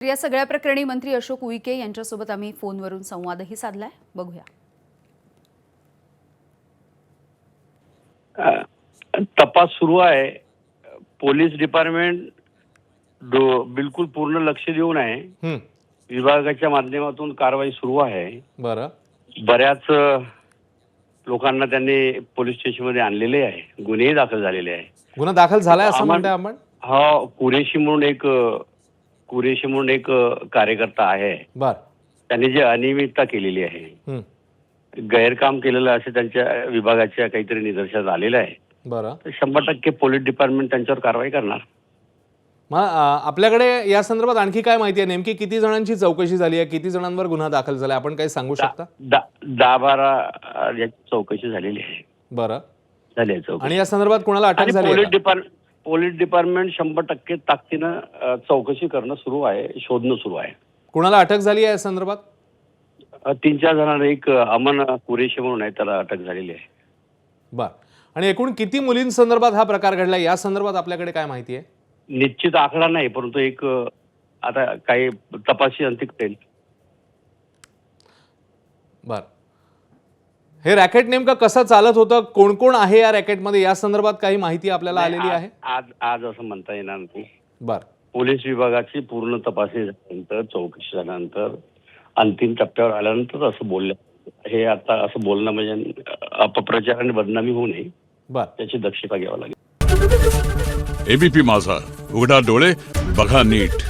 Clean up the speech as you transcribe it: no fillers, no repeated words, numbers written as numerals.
या सगळ्या प्रकरणी मंत्री अशोक उईके यांच्यासोबत आम्ही फोनवरून संवादही साधलाय, बघूया। तपास सुरू आहे। पोलीस डिपार्टमेंट बिलकुल पूर्ण लक्ष देऊन आहे। विभागाच्या माध्यमातून कारवाई सुरू आहे। बरं, बऱ्याच लोकांना त्यांनी पोलीस स्टेशनमध्ये आणलेले आहे, गुन्हे दाखल झालेले आहे। गुन्हा दाखल झालाय असं म्हणताय आपण? हा, कुरेशी म्हणून एक कार्यकर्ता आहे। बर, त्यांनी जे अनियमितता केलेली आहे, गैरकाम केलेलं असे त्यांच्या विभागाच्या काहीतरी निदर्शनास आलेलं आहे। बरं, 100% पोलीस डिपार्टमेंट त्यांच्यावर कारवाई करणार। मग आपल्याकडे या संदर्भात आणखी काय माहिती आहे? नेमकी किती जणांची चौकशी झाली आहे, किती जणांवर गुन्हा दाखल झाला, आपण काही सांगू शकता? 10-12 याची चौकशी झालेली आहे। बरं, झाली आहे चौकशी। आणि या संदर्भात कोणाला अटक झाली आहे? पोलीस डिपार्टमेंट 100% ताकदीनं चौकशी करणं सुरू आहे, शोधणं सुरू आहे। कोणाला अटक झाली आहे या संदर्भात? 3-4 जणांना, एक अमन कुरेशी म्हणून आहे, त्याला अटक झालेली आहे। बर, आणि एकूण किती मुलींसंदर्भात हा प्रकार घडला या संदर्भात आपल्याकडे काय माहिती आहे? निश्चित आकडा नाही, परंतु एक आता काही तपासी अंतिम करेल। बर, हे रॅकेट नेमकं कसं चालत होतं, कोण कोण आहे या रॅकेटमध्ये, या संदर्भात काही माहिती आपल्याला आलेली आहे? आज असं म्हणता येणार नाही। बर, पोलीस विभागाची पूर्ण तपासणी झाल्यानंतर, चौकशी झाल्यानंतर, अंतिम टप्प्यावर आल्यानंतर असं बोललं। हे आता असं बोलणं म्हणजे अपप्रचार आणि बदनामी होऊ नये, बर, त्याची दक्षता घ्यावी लागेल। एबीपी माझा, उघडा डोळे बघा नीट।